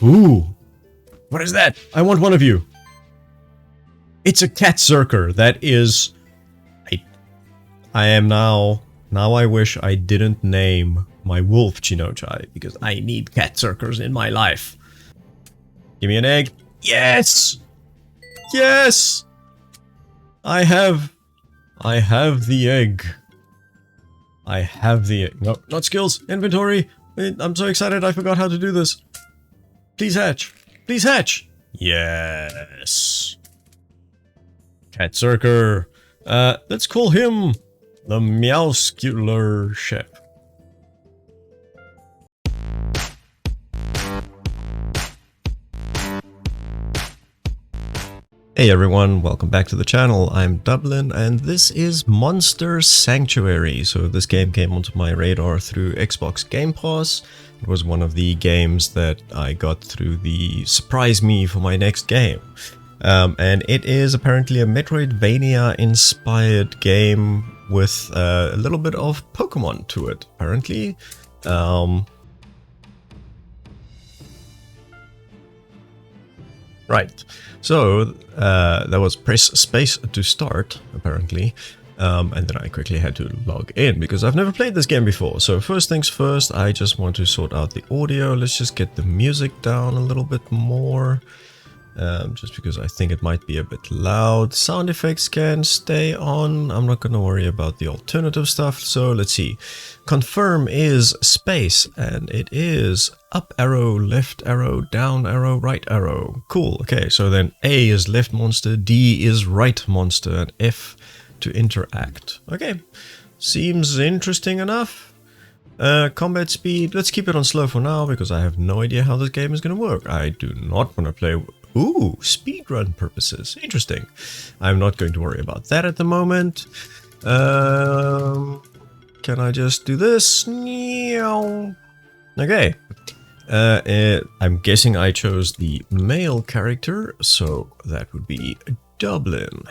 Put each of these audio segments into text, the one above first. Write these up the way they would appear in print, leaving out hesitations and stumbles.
Ooh. What is that? I want one of you. It's a cat zerker. That is... I am now... Now I wish I didn't name my wolf Chinochai, because I need cat zerkers in my life. Give me an egg. Yes! Yes! I have the egg. I have the egg. No, not skills. Inventory. I'm so excited I forgot how to do this. Please hatch. Please hatch. Yes. Cat zerker. Let's call him the Meowscular Ship. Hey everyone, welcome back to the channel. I'm Dublin and this is Monster Sanctuary. So this game came onto my radar through Xbox Game Pass. It was one of the games that I got through the surprise me for my next game. And it is apparently a Metroidvania inspired game with a little bit of Pokemon to it, apparently. Right, so that was press space to start, apparently, and then I quickly had to log in because I've never played this game before. So first things first, I just want to sort out the audio. Let's just get the music down a little bit more, just because I think it might be a bit loud. Sound effects can stay on. I'm not going to worry about the alternative stuff. So let's see. Confirm is space, and it is up arrow, left arrow, down arrow, right arrow. Cool. Okay, so then A is left monster, D is right monster, and F to interact. Okay, seems interesting enough. Combat speed, let's keep it on slow for now because I have no idea how this game is going to work. I do not want to play... Ooh, speedrun purposes. Interesting. I'm not going to worry about that at the moment. Can I just do this? Okay. I'm guessing I chose the male character, so that would be Dublin.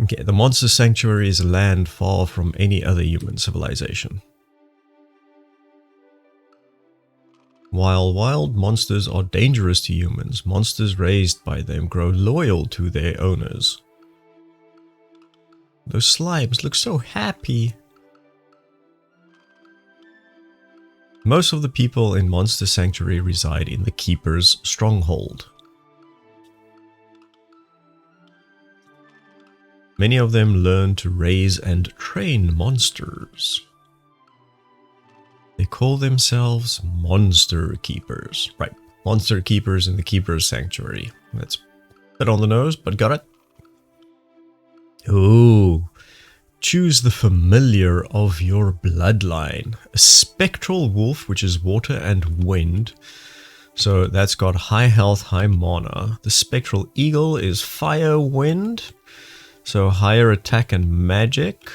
Okay, the Monster Sanctuary is a land far from any other human civilization. While wild monsters are dangerous to humans, monsters raised by them grow loyal to their owners. Those slimes look so happy. Most of the people in Monster Sanctuary reside in the Keeper's stronghold. Many of them learn to raise and train monsters. They call themselves Monster Keepers. Right, Monster Keepers in the Keeper's Sanctuary. That's a bit on the nose, but got it. Ooh. Choose the familiar of your bloodline. A spectral wolf, which is water and wind. So that's got high health, high mana. The spectral eagle is fire, wind. So higher attack and magic.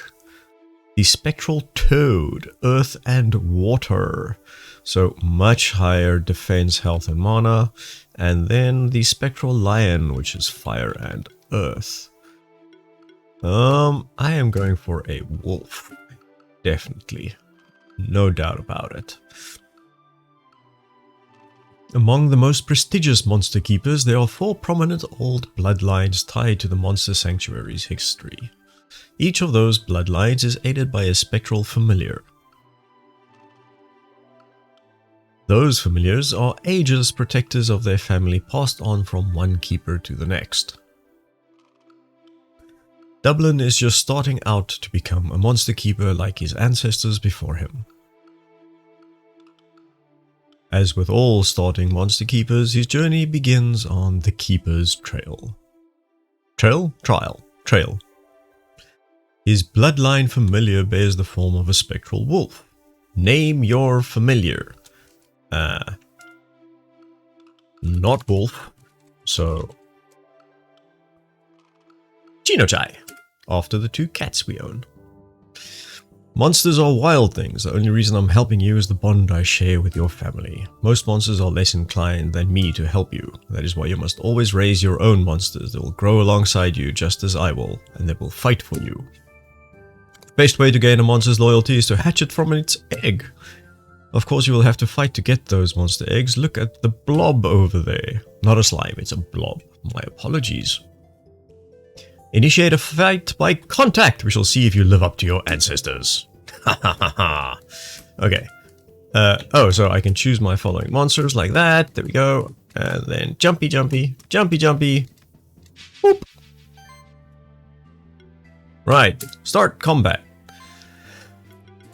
The spectral toad, earth and water. So much higher defense, health and mana. And then the spectral lion, which is fire and earth. I am going for a wolf. Definitely. No doubt about it. Among the most prestigious monster keepers, there are 4 prominent old bloodlines tied to the Monster Sanctuary's history. Each of those bloodlines is aided by a spectral familiar. Those familiars are ageless protectors of their family passed on from one keeper to the next. Dublin is just starting out to become a monster keeper like his ancestors before him. As with all starting monster keepers, his journey begins on the Keeper's Trail. Trail. His bloodline familiar bears the form of a spectral wolf. Name your familiar. Not wolf. So... Chinochai. After the 2 cats we own. Monsters are wild things. The only reason I'm helping you is the bond I share with your family. Most monsters are less inclined than me to help you. That is why you must always raise your own monsters. They will grow alongside you just as I will, and they will fight for you. Best way to gain a monster's loyalty is to hatch it from its egg. Of course, you will have to fight to get those monster eggs. Look at the blob over there. Not a slime, it's a blob. My apologies. Initiate a fight by contact. We shall see if you live up to your ancestors. Ha ha ha ha. Okay. Oh, so I can choose my following monsters like that. There we go. And then jumpy, jumpy, jumpy, jumpy. Boop. Right. Start combat.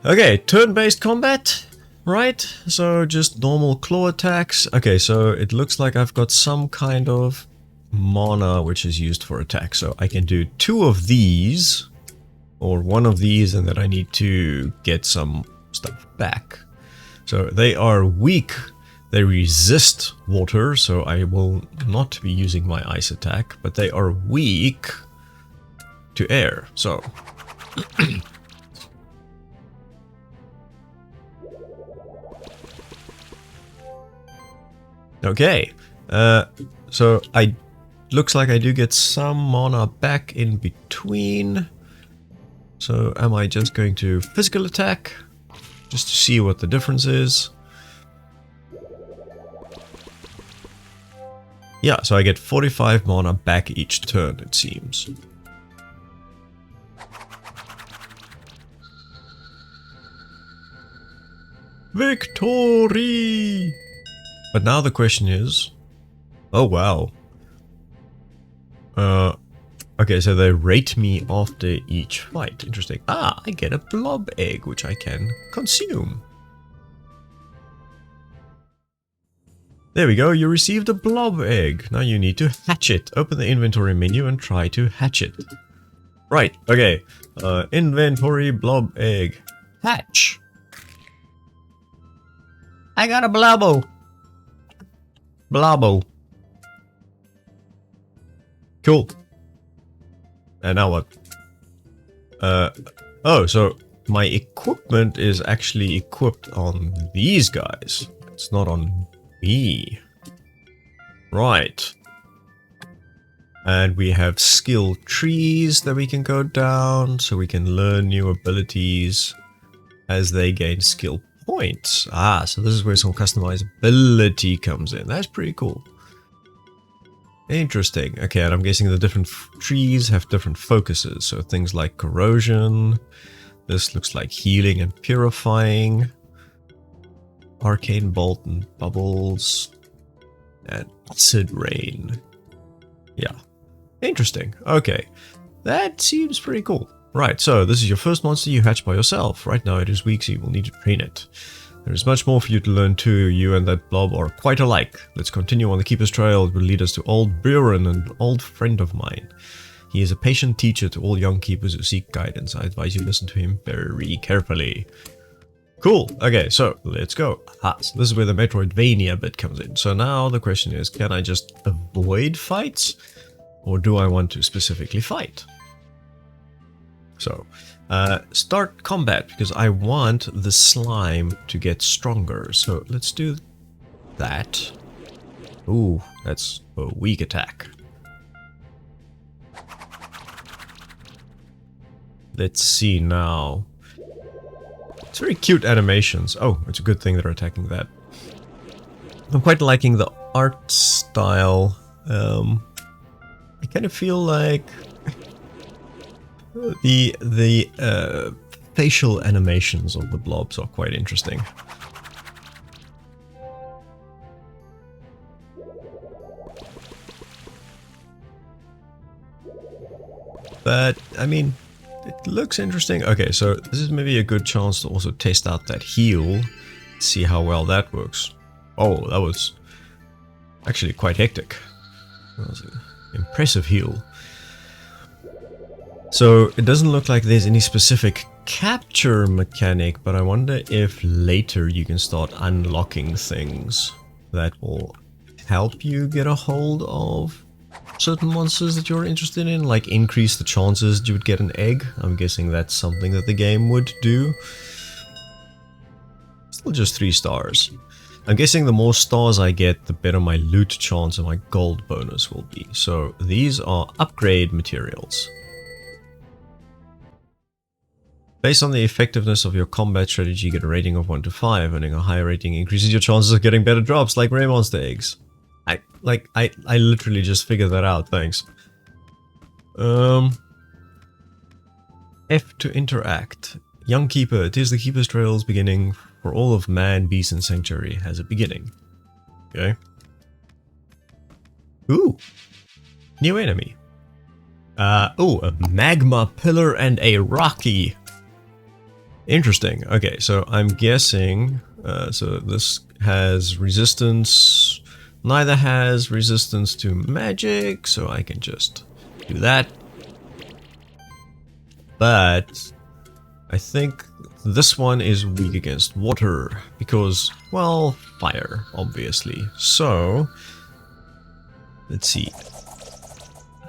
Okay, turn-based combat. Right. So just normal claw attacks. Okay, so it looks like I've got some kind of mana which is used for attack. So I can do 2 of these. Or 1 of these, and then I need to get some stuff back. So they are weak. They resist water, so I will not be using my ice attack, but they are weak to air, so... Okay, so looks like I do get some mana back in between. So am I just going to physical attack? Just to see what the difference is. Yeah, so I get 45 mana back each turn, it seems. Victory! But now the question is... Oh wow. Okay, so they rate me after each fight. Interesting. Ah, I get a blob egg, which I can consume. There we go, you received a blob egg. Now you need to hatch it. Open the inventory menu and try to hatch it. Right, okay. Inventory blob egg. Hatch. I got a blobbo. Blobbo. Cool. And now what? Oh, so my equipment is actually equipped on these guys. It's not on me. Right. And we have skill trees that we can go down, so we can learn new abilities as they gain skill points. Ah, so this is where some customizability comes in. That's pretty cool. Interesting. Okay, and I'm guessing the different trees have different focuses. So things like corrosion. This looks like healing and purifying. Arcane bolt and bubbles. And acid rain. Yeah. Interesting. Okay. That seems pretty cool. Right, so this is your first monster you hatch by yourself. Right now it is weak, so you will need to train it. There is much more for you to learn too. You and that blob are quite alike. Let's continue on the Keeper's Trail. It will lead us to old Buren, an old friend of mine. He is a patient teacher to all young keepers who seek guidance. I advise you listen to him very carefully. Cool. Okay, so let's go. Ah, so this is where the Metroidvania bit comes in. So now the question is, can I just avoid fights? Or do I want to specifically fight? So, start combat, because I want the slime to get stronger. So let's do that. Ooh, that's a weak attack. Let's see now. It's very cute animations. Oh, it's a good thing they're attacking that. I'm quite liking the art style. I kind of feel like the facial animations of the blobs are quite interesting. But, I mean, it looks interesting. Okay, so this is maybe a good chance to also test out that heal, see how well that works. Oh, that was actually quite hectic. That was an impressive heal. So it doesn't look like there's any specific capture mechanic, but I wonder if later you can start unlocking things that will help you get a hold of certain monsters that you're interested in, like increase the chances that you would get an egg. I'm guessing that's something that the game would do. Still just 3 stars. I'm guessing the more stars I get, the better my loot chance and my gold bonus will be. So these are upgrade materials. Based on the effectiveness of your combat strategy, get a rating of 1 to 5. Earning a higher rating increases your chances of getting better drops, like rare monster eggs. I literally just figured that out, thanks. F to interact. Young Keeper, it is the Keeper's Trail's beginning for all of Man, Beast, and Sanctuary has a beginning. Okay. Ooh. New enemy. Oh, a magma pillar and a rocky. Interesting. Okay, so I'm guessing, so this has resistance, neither has resistance to magic, so I can just do that. But I think this one is weak against water because, well, fire, obviously. So, let's see.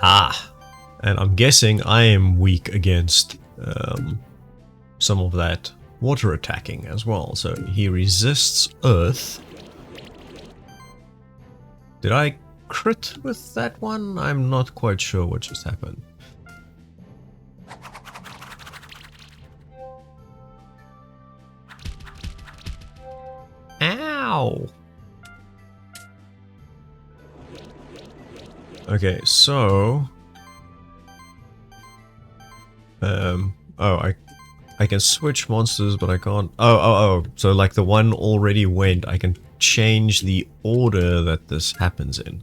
Ah, and I'm guessing I am weak against some of that water attacking as well. So he resists earth. Did I crit with that one? I'm not quite sure what just happened. Ow! Okay, so... oh, I can switch monsters, but I can't... Oh, so like the one already went, I can change the order that this happens in.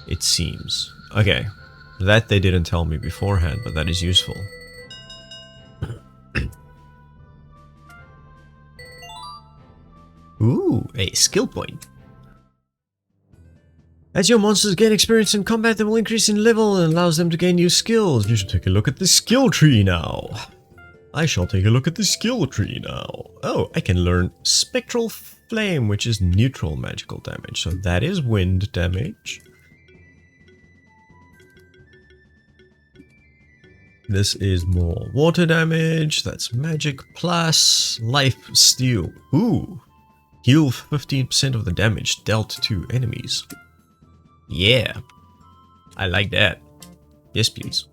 It seems. Okay, that they didn't tell me beforehand, but that is useful. Ooh, a skill point. As your monsters gain experience in combat, they will increase in level and allows them to gain new skills. You should take a look at the skill tree now. I shall take a look at the skill tree now. Oh, I can learn Spectral Flame, which is neutral magical damage. So that is wind damage. This is more water damage. That's magic plus life steal. Ooh. Heal 15% of the damage dealt to enemies. Yeah. I like that. Yes, please.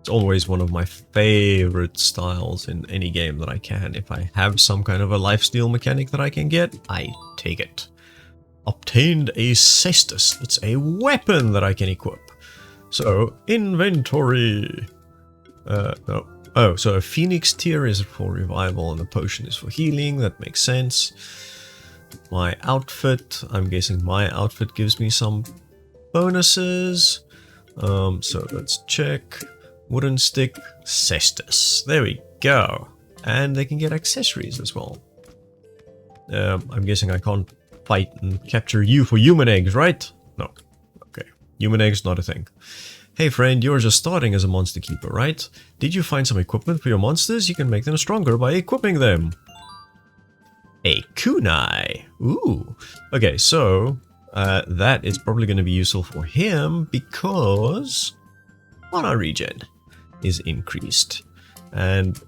It's always one of my favorite styles in any game that I can. If I have some kind of a lifesteal mechanic that I can get, I take it. Obtained a cestus. It's a weapon that I can equip. So, inventory. No. Oh, so a phoenix tear is for revival and a potion is for healing. That makes sense. My outfit. I'm guessing my outfit gives me some bonuses. So let's check. Wooden stick, cestus. There we go. And they can get accessories as well. I'm guessing I can't fight and capture you for human eggs, right? No. Okay. Human eggs, not a thing. Hey friend, you're just starting as a monster keeper, right? Did you find some equipment for your monsters? You can make them stronger by equipping them. A kunai. Ooh. Okay, so that is probably going to be useful for him because mana regen is increased. And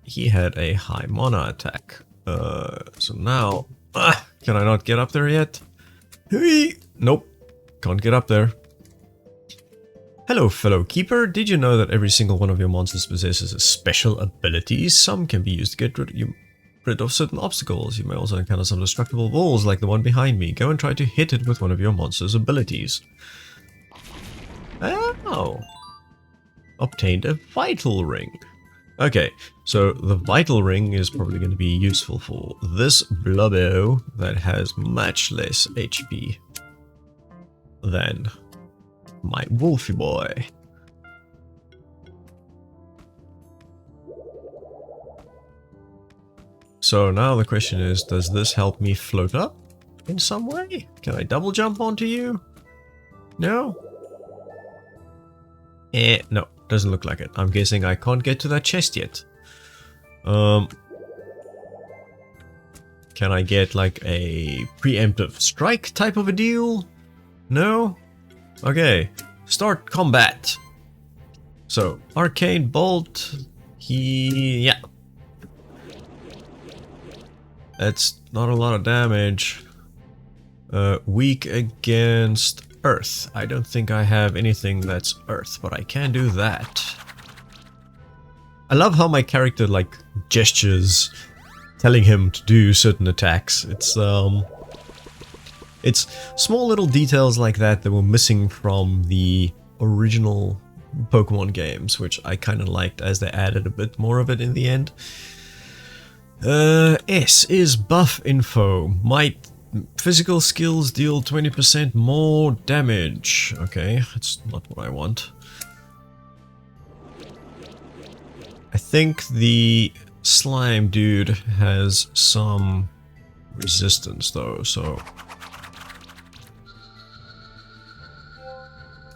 he had a high mana attack. So now... can I not get up there yet? Nope. Can't get up there. Hello, fellow keeper. Did you know that every single one of your monsters possesses a special abilities? Some can be used to get rid of certain obstacles. You may also encounter some destructible walls like the one behind me. Go and try to hit it with one of your monster's abilities. Oh. Obtained a vital ring. Okay, so the vital ring is probably going to be useful for this blubbo that has much less HP than my wolfy boy. So now the question is, does this help me float up in some way? Can I double jump onto you? No? No, doesn't look like it. I'm guessing I can't get to that chest yet. Can I get like a preemptive strike type of a deal? No? Okay, start combat. So, arcane bolt, yeah. That's not a lot of damage. Weak against earth. I don't think I have anything that's earth, but I can do that. I love how my character like gestures telling him to do certain attacks. It's small little details like that that were missing from the original Pokemon games, which I kind of liked as they added a bit more of it in the end. S is buff info. Might physical skills deal 20% more damage. Okay, that's not what I want. I think the slime dude has some resistance though, so...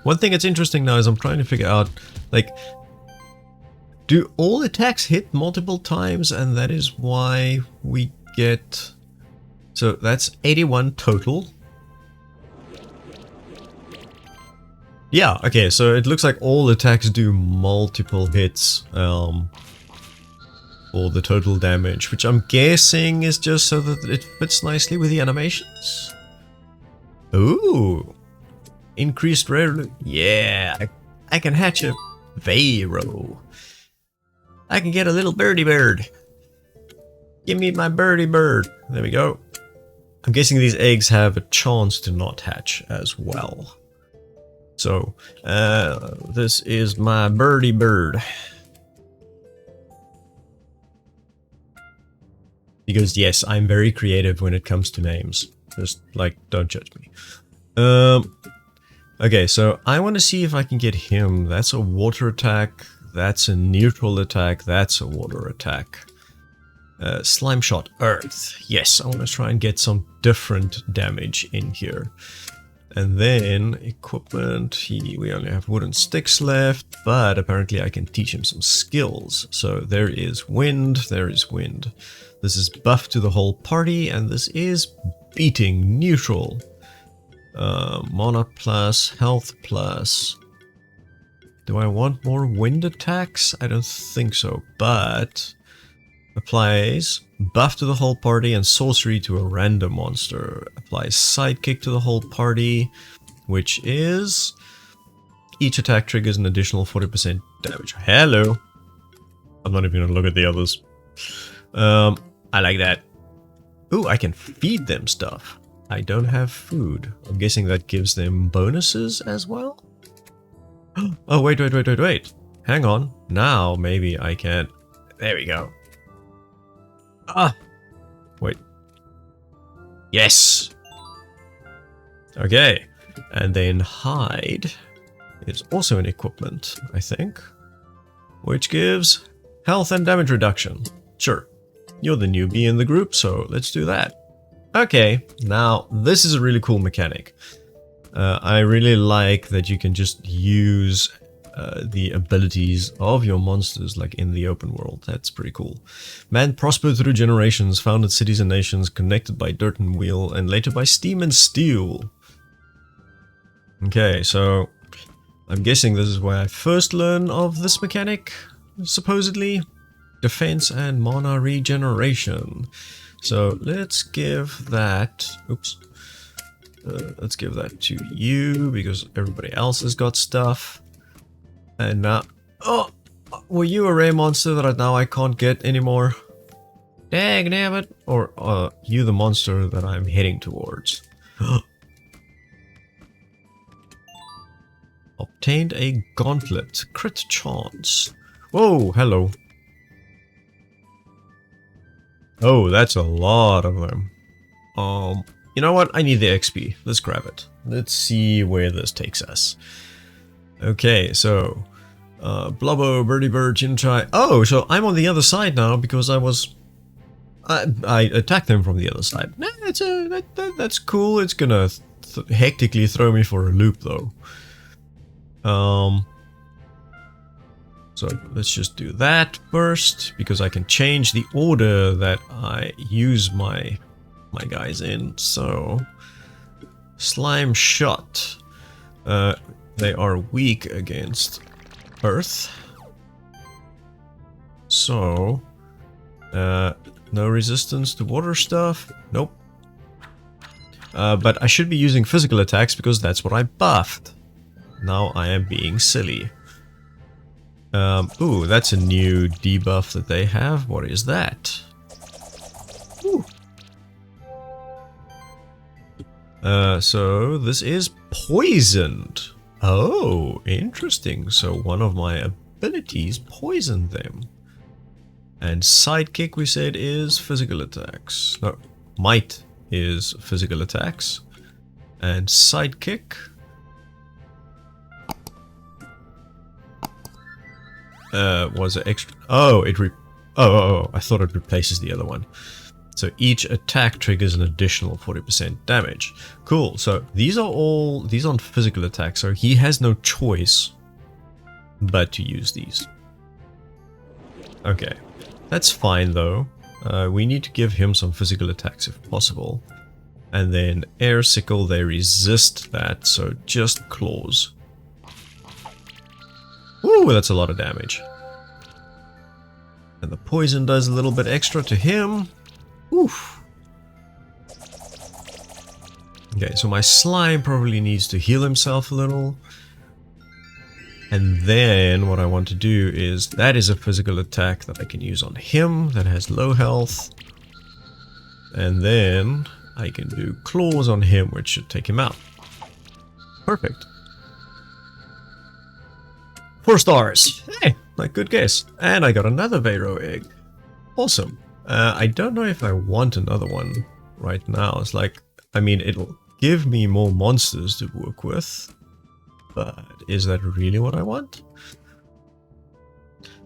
One thing that's interesting now is I'm trying to figure out, like, do all attacks hit multiple times, and that is why we get... So that's 81 total. Yeah, okay, so it looks like all attacks do multiple hits for the total damage, which I'm guessing is just so that it fits nicely with the animations. Ooh! Increased rare... Yeah! I can hatch a Vero. I can get a little birdie bird. Give me my birdie bird. There we go. I'm guessing these eggs have a chance to not hatch as well. So, this is my birdie bird. Because yes, I'm very creative when it comes to names. Just, like, don't judge me. Okay, so I want to see if I can get him. That's a water attack. That's a neutral attack. That's a water attack. Slime shot earth. Yes, I want to try and get some different damage in here. And then equipment. We only have wooden sticks left, but apparently I can teach him some skills. So there is wind. There is wind. This is buff to the whole party, and this is beating neutral. Mana plus, health plus. Do I want more wind attacks? I don't think so, but applies buff to the whole party and sorcery to a random monster. Applies sidekick to the whole party, which is each attack triggers an additional 40% damage. Hello. I'm not even gonna look at the others. I like that. Ooh, I can feed them stuff. I don't have food. I'm guessing that gives them bonuses as well? Oh, wait. Hang on. Now, maybe I can... There we go. Ah! Wait. Yes! Okay. And then hide is also an equipment, I think. Which gives health and damage reduction. Sure. You're the newbie in the group, so let's do that. Okay, now this is a really cool mechanic. I really like that you can just use the abilities of your monsters like in the open world. That's pretty cool. Man prospered through generations, founded cities and nations, connected by dirt and wheel, and later by steam and steel. Okay, so I'm guessing this is where I first learn of this mechanic, supposedly. Defense and mana regeneration. So let's give that... Oops. Let's give that to you, because everybody else has got stuff. And now... Oh! Were you a rare monster that now I can't get anymore? Dang damn it! Or you the monster that I'm heading towards? Obtained a gauntlet. Crit chance. Whoa, hello. Oh, that's a lot of them. You know what? I need the XP. Let's grab it. Let's see where this takes us. Okay, so... Blubbo, Birdie Bird, Chinchai... Oh, so I'm on the other side now because I was... I attacked them from the other side. Nah, that's cool. It's gonna hectically throw me for a loop, though. So let's just do that first, because I can change the order that I use my guys in. So, slime shot. They are weak against earth. So, no resistance to water stuff. Nope. But I should be using physical attacks because that's what I buffed. Now I am being silly. Ooh, that's a new debuff that they have. What is that? Ooh. So this is poisoned. Oh, interesting. So one of my abilities poisoned them. And sidekick, we said, is physical attacks. No, might is physical attacks. And sidekick was an extra. Oh, I thought it replaces the other one. So each attack triggers an additional 40% damage. Cool. So these aren't physical attacks, so he has no choice but to use these. Okay. That's fine though. We need to give him some physical attacks if possible. And then air sickle, they resist that, so just claws. Ooh, that's a lot of damage. And the poison does a little bit extra to him. Oof. Okay, so my slime probably needs to heal himself a little. And then what I want to do is, that is a physical attack that I can use on him that has low health. And then I can do claws on him, which should take him out. Perfect. 4 stars. Hey, like good guess. And I got another Vero egg. Awesome. I don't know if I want another one right now. It's like, I mean, it'll give me more monsters to work with. But is that really what I want?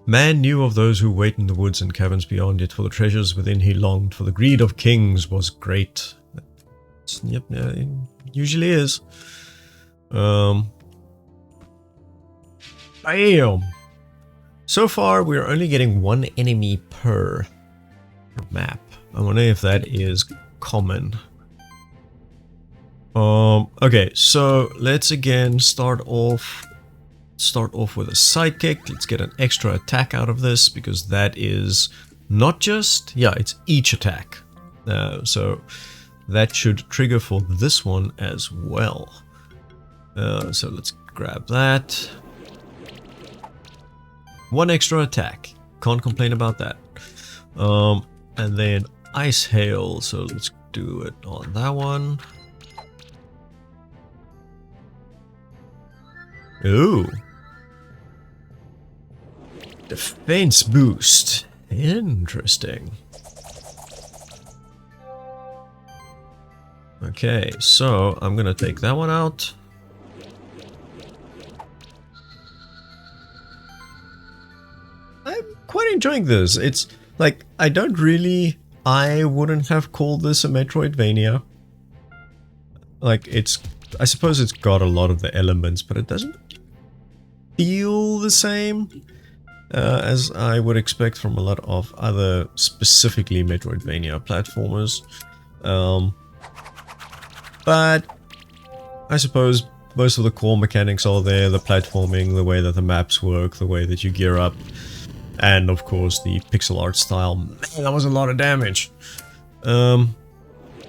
Man knew of those who wait in the woods and caverns beyond, yet for the treasures within he longed, for the greed of kings was great. Yep, yeah, it usually is. Bam! So far, we're only getting 1 enemy per map. I wonder if that is common. Okay, so let's again start off with a sidekick. Let's get an extra attack out of this, because that is not just, yeah, it's each attack. So that should trigger for this one as well. So let's grab that. 1 extra attack. Can't complain about that. And then Ice Hail. So let's do it on that one. Ooh. Defense boost. Interesting. Okay, so I'm gonna take that one out. I'm quite enjoying this. It's like, I wouldn't have called this a Metroidvania. Like, I suppose it's got a lot of the elements, but it doesn't feel the same as I would expect from a lot of other specifically Metroidvania platformers. But I suppose most of the core mechanics are there, the platforming, the way that the maps work, the way that you gear up, and of course the pixel art style. Man, that was a lot of damage. And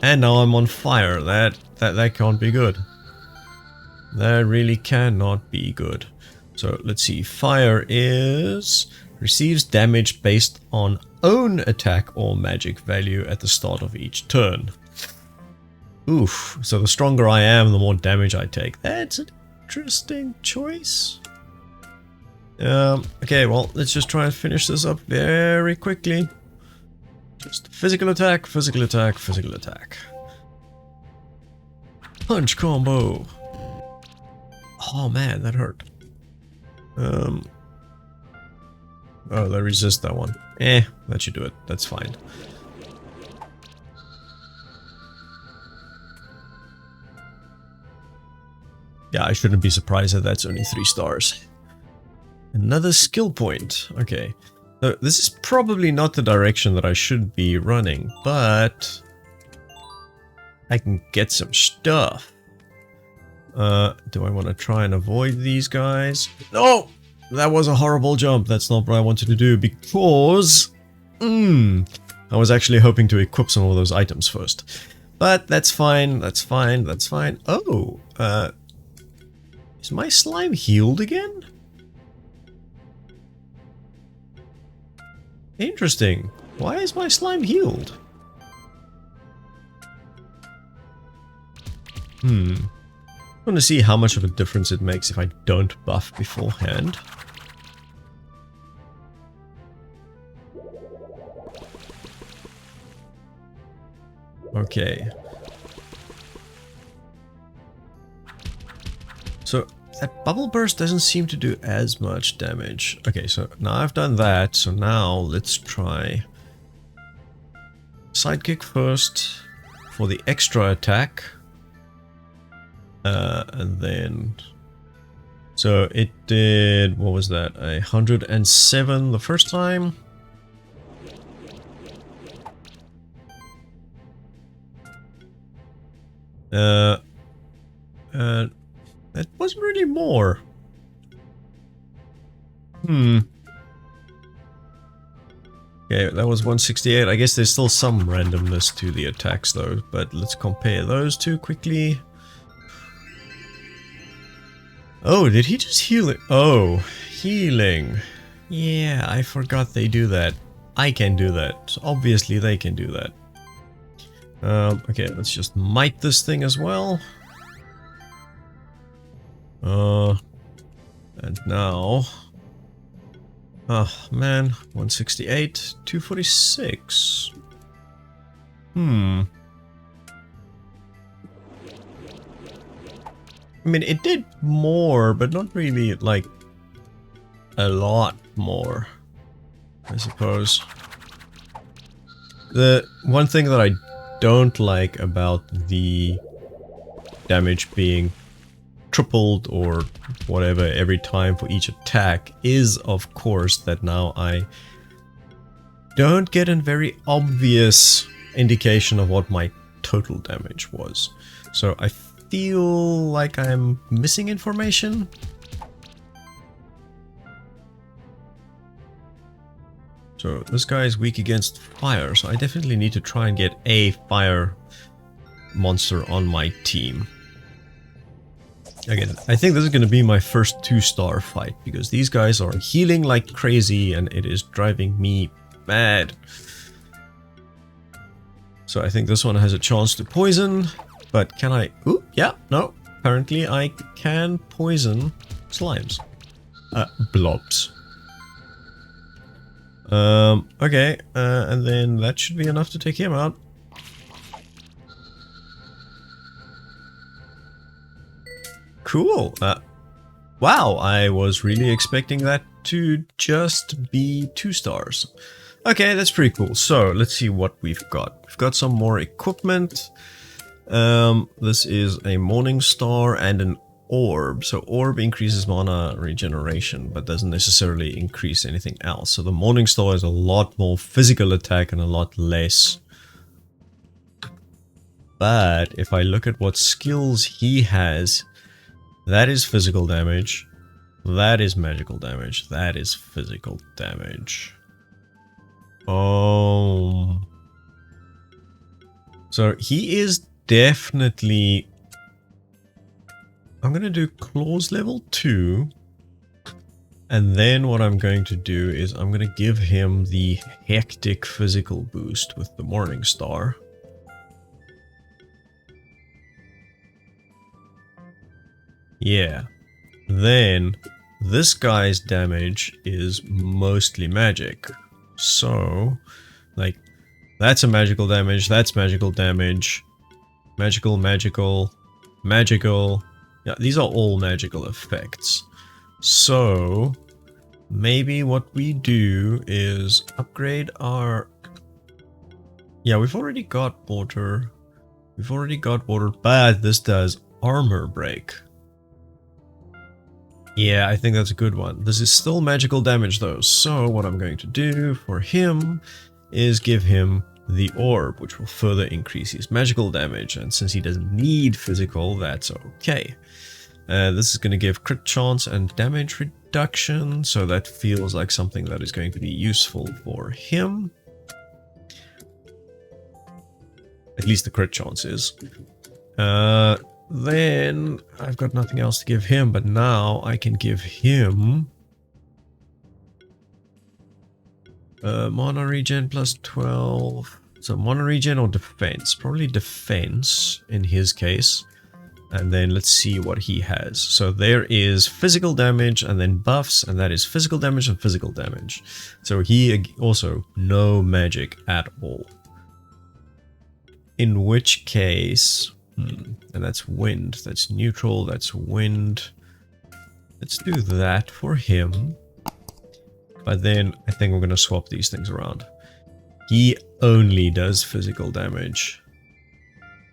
now I'm on fire. That can't be good. That really cannot be good. So let's see. Fire receives damage based on own attack or magic value at the start of each turn. Oof. So the stronger I am, the more damage I take. That's an interesting choice. Okay, well, let's just try and finish this up very quickly. Just physical attack, physical attack, physical attack. Punch combo. Oh man, that hurt. Oh, they resist that one. That should do it. That's fine. Yeah, I shouldn't be surprised that that's only 3 stars. Another skill point. Okay. So this is probably not the direction that I should be running, but I can get some stuff. Do I want to try and avoid these guys? No! That was a horrible jump. That's not what I wanted to do, because I was actually hoping to equip some of those items first. But that's fine, that's fine, that's fine. Oh, is my slime healed again? Interesting. Why is my slime healed? I want to see how much of a difference it makes if I don't buff beforehand. Okay. So that bubble burst doesn't seem to do as much damage. Okay, so now I've done that. So now let's try sidekick first for the extra attack. And then... So it did... What was that? 107 the first time. That wasn't really more. Okay, that was 168. I guess there's still some randomness to the attacks though, but let's compare those two quickly. Oh, did he just heal it? Oh, healing. Yeah, I forgot they do that. I can do that. So obviously they can do that. Okay, let's just might this thing as well. And now... Oh, man. 168, 246. I mean, it did more, but not really, like, a lot more, I suppose. The one thing that I don't like about the damage being tripled or whatever every time for each attack is, of course, that now I don't get a very obvious indication of what my total damage was. So I feel like I'm missing information. So this guy is weak against fire, so I definitely need to try and get a fire monster on my team. Again, I think this is going to be my first 2-star fight, because these guys are healing like crazy and it is driving me mad. So I think this one has a chance to poison, but can I... Ooh, yeah, no. Apparently I can poison slimes. Blobs. Okay, and then that should be enough to take him out. Cool. Wow, I was really expecting that to just be 2 stars. Okay, that's pretty cool. So, let's see what we've got. We've got some more equipment. This is a Morning Star and an Orb. So, Orb increases mana regeneration, but doesn't necessarily increase anything else. So, the Morning Star is a lot more physical attack and a lot less. But, if I look at what skills he has... That is physical damage. That is magical damage. That is physical damage. Oh. So he is definitely... I'm going to do Claws level 2. And then what I'm going to do is I'm going to give him the hectic physical boost with the Morning Star. Yeah, then this guy's damage is mostly magic. So, like, that's a magical damage, that's magical damage, magical, magical, magical. Yeah, these are all magical effects. So, maybe what we do is upgrade our... Yeah, we've already got water. We've already got water, but this does armor break. Yeah, I think that's a good one. This is still magical damage though, so what I'm going to do for him is give him the orb, which will further increase his magical damage, and since he doesn't need physical, that's okay. This is going to give crit chance and damage reduction, so that feels like something that is going to be useful for him. At least the crit chance is. Then I've got nothing else to give him, but now I can give him mana regen plus 12. So mana regen or defense? Probably defense in his case. And then let's see what he has. So there is physical damage and then buffs, and that is physical damage and physical damage. So he also no magic at all. In which case, and that's wind, that's neutral, that's wind. Let's do that for him. But then I think we're going to swap these things around. He only does physical damage.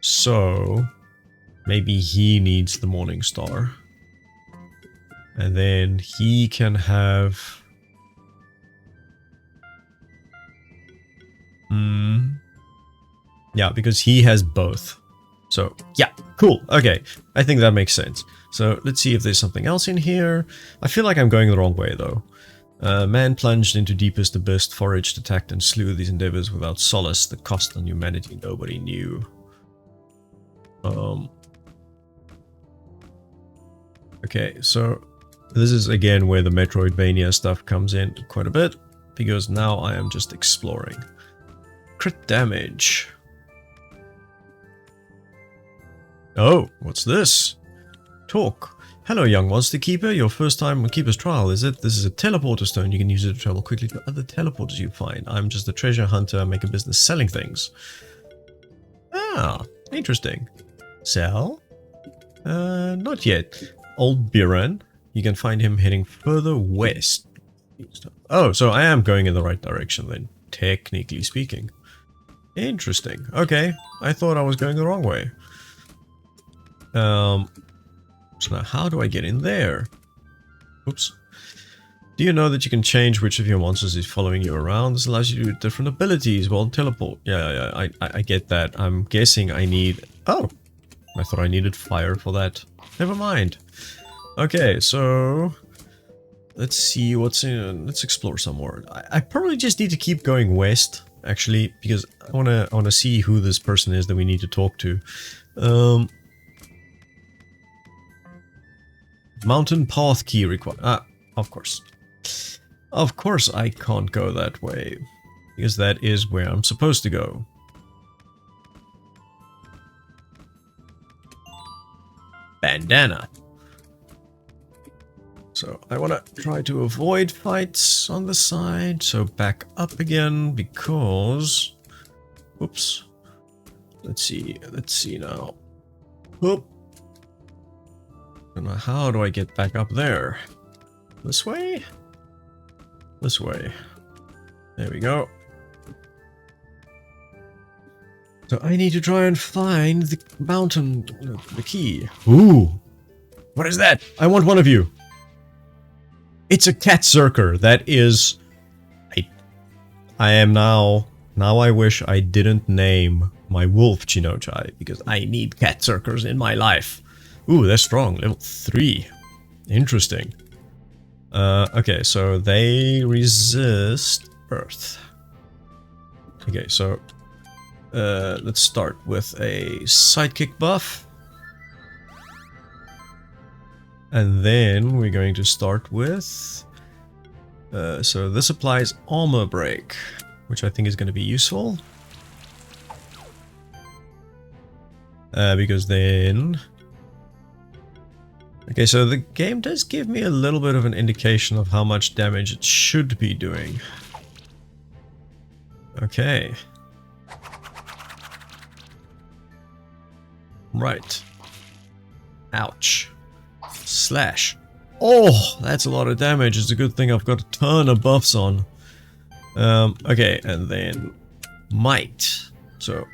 So maybe he needs the Morning Star. And then he can have... yeah, because he has both. So, yeah, cool. Okay, I think that makes sense. So, let's see if there's something else in here. I feel like I'm going the wrong way, though. Man plunged into deepest abyss, foraged, attacked, and slew these endeavors without solace. The cost on humanity nobody knew. Okay, so this is again where the Metroidvania stuff comes in quite a bit, because now I am just exploring. Crit damage. Oh, what's this? Talk. Hello, young monster keeper. Your first time on Keeper's Trial, is it? This is a teleporter stone. You can use it to travel quickly to other teleporters you find. I'm just a treasure hunter. I make a business selling things. Ah, interesting. Sell? Not yet. Old Biran. You can find him heading further west. Oh, so I am going in the right direction then, technically speaking. Interesting. Okay, I thought I was going the wrong way. So now how do I get in there? Oops. Do you know that you can change which of your monsters is following you around? This allows you to do different abilities while teleport. Yeah, I get that. I'm guessing I need... Oh! I thought I needed fire for that. Never mind. Okay, so... let's see what's in... let's explore some more. I probably just need to keep going west, actually, because I wanna see who this person is that we need to talk to. Mountain path key required. Ah, of course. Of course I can't go that way, because that is where I'm supposed to go. Bandana. So I want to try to avoid fights on the side, so back up again, because... Oops. Let's see now. Whoop. And how do I get back up there? This way? This way. There we go. So I need to try and find the mountain, the key. Ooh! What is that? I want one of you. It's a cat zerker. That is... I am now... Now I wish I didn't name my wolf Chinochai, because I need cat zerkers in my life. Ooh, they're strong. Level 3. Interesting. Okay, so they resist Earth. Okay, so... let's start with a sidekick buff. And then we're going to start with... so this applies armor break, which I think is going to be useful. Because then... Okay, so the game does give me a little bit of an indication of how much damage it should be doing. Okay. Right. Ouch. Slash. Oh, that's a lot of damage. It's a good thing I've got a ton of buffs on. Okay, and then might. So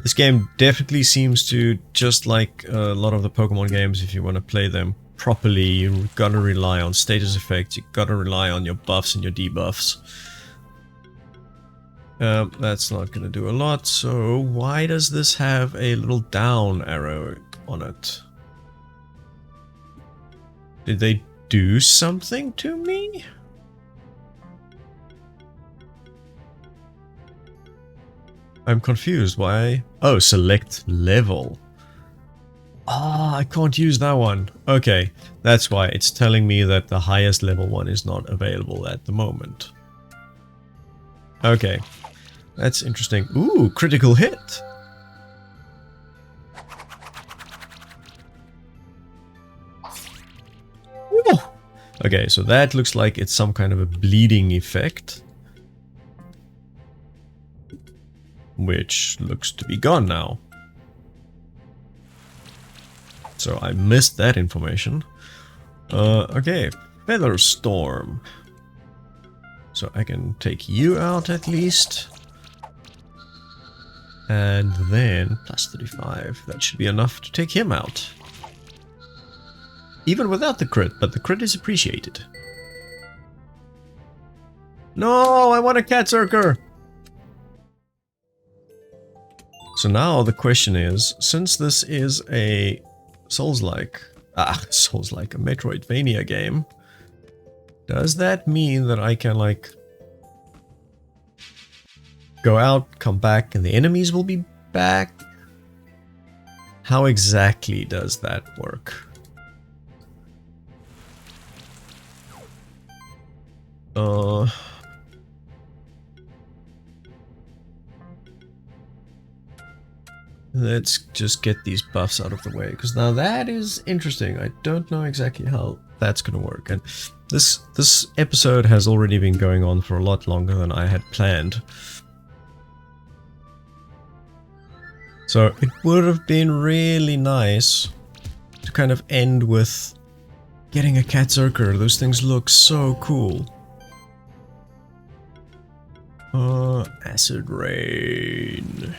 this game definitely seems to, just like a lot of the Pokemon games, if you want to play them properly, you gotta rely on status effects, you gotta rely on your buffs and your debuffs. That's not gonna do a lot, so why does this have a little down arrow on it? Did they do something to me? I'm confused. Why? Oh, select level. Ah, I can't use that one. Okay, that's why it's telling me that the highest level one is not available at the moment. Okay, that's interesting. Ooh, critical hit. Ooh. Okay, so that looks like it's some kind of a bleeding effect. Which looks to be gone now. So I missed that information. Okay, Feather Storm. So I can take you out at least. And then plus 35. That should be enough to take him out. Even without the crit, but the crit is appreciated. No, I want a cat circer. So now the question is, since this is a Souls-like, a Metroidvania game, does that mean that I can like go out, come back, and the enemies will be back? How exactly does that work? Let's just get these buffs out of the way, because now that is interesting. I don't know exactly how that's going to work. And this episode has already been going on for a lot longer than I had planned. So it would have been really nice to kind of end with getting a cat circer. Those things look so cool. Acid Rain.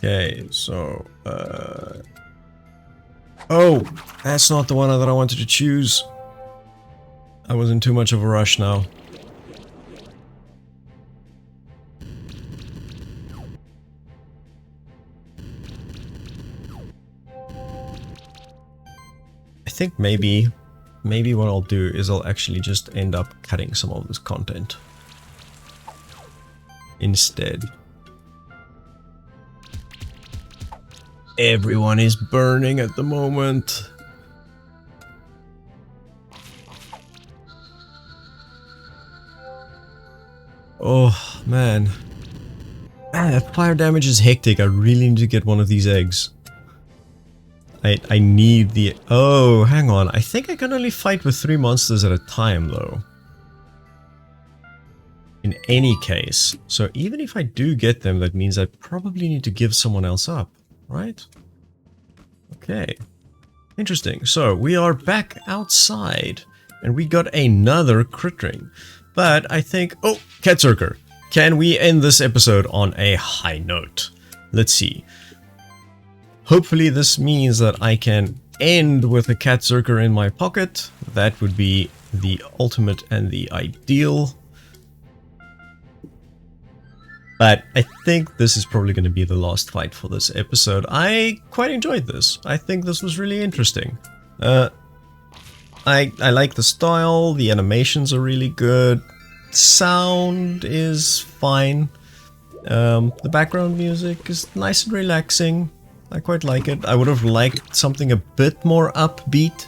Okay, so, oh, that's not the one that I wanted to choose. I was in too much of a rush now. I think maybe what I'll do is I'll actually just end up cutting some of this content instead. Everyone is burning at the moment. Oh, man. Fire damage is hectic. I really need to get one of these eggs. I need the... Oh, hang on. I think I can only fight with 3 monsters at a time, though. In any case. So even if I do get them, that means I probably need to give someone else up. Right? Okay. Interesting. So, we are back outside. And we got another crit ring. But I think... Oh! Cat circer. Can we end this episode on a high note? Let's see. Hopefully this means that I can end with a cat circer in my pocket. That would be the ultimate and the ideal. But I think this is probably going to be the last fight for this episode. I quite enjoyed this. I think this was really interesting. I like the style, the animations are really good. Sound is fine. The background music is nice and relaxing. I quite like it. I would have liked something a bit more upbeat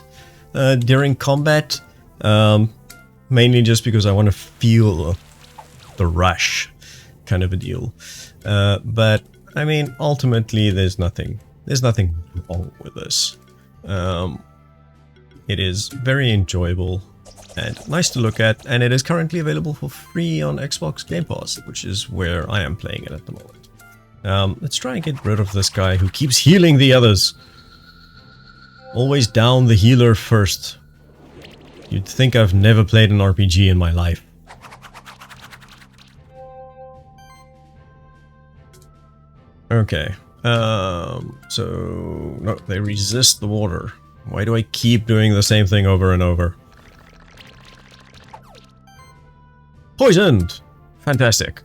during combat. Mainly just because I want to feel the rush. Kind of a deal. But I mean, ultimately there's nothing wrong with this. It is very enjoyable and nice to look at, and it is currently available for free on Xbox Game Pass, which is where I am playing it at the moment. Let's try and get rid of this guy who keeps healing the others. Always down the healer first. You'd think I've never played an RPG in my life. Okay, so, no, they resist the water. Why do I keep doing the same thing over and over? Poisoned! Fantastic.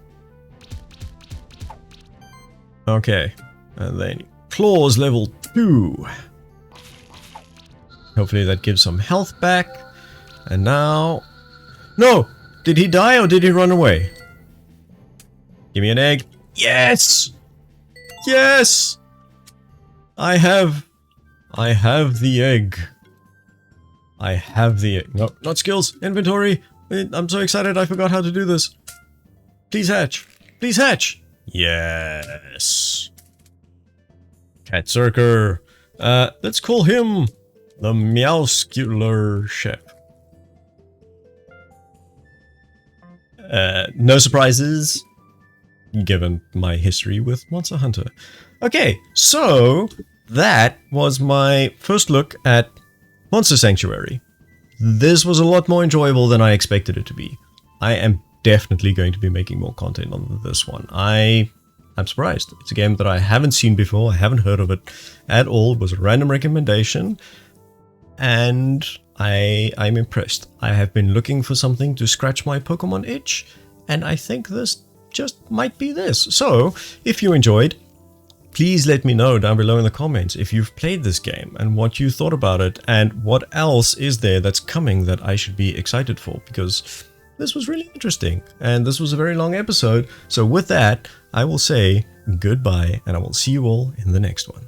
Okay, and then claws level 2. Hopefully that gives some health back. And now... No! Did he die or did he run away? Give me an egg. Yes! Yes! I have the egg. I have the egg. No, not skills. Inventory. I'm so excited I forgot how to do this. Please hatch. Please hatch. Yes. Cat Circer. Let's call him the Meowscular Chef. No surprises, given my history with Monster Hunter. Okay, so that was my first look at Monster Sanctuary. This was a lot more enjoyable than I expected it to be. I am definitely going to be making more content on this one. I'm surprised. It's a game that I haven't seen before. I haven't heard of it at all. It was a random recommendation. And I'm impressed. I have been looking for something to scratch my Pokemon itch. And I think this just might be this. So, if you enjoyed, please let me know down below in the comments if you've played this game and what you thought about it and what else is there that's coming that I should be excited for, because this was really interesting and this was a very long episode. So with that, I will say goodbye and I will see you all in the next one.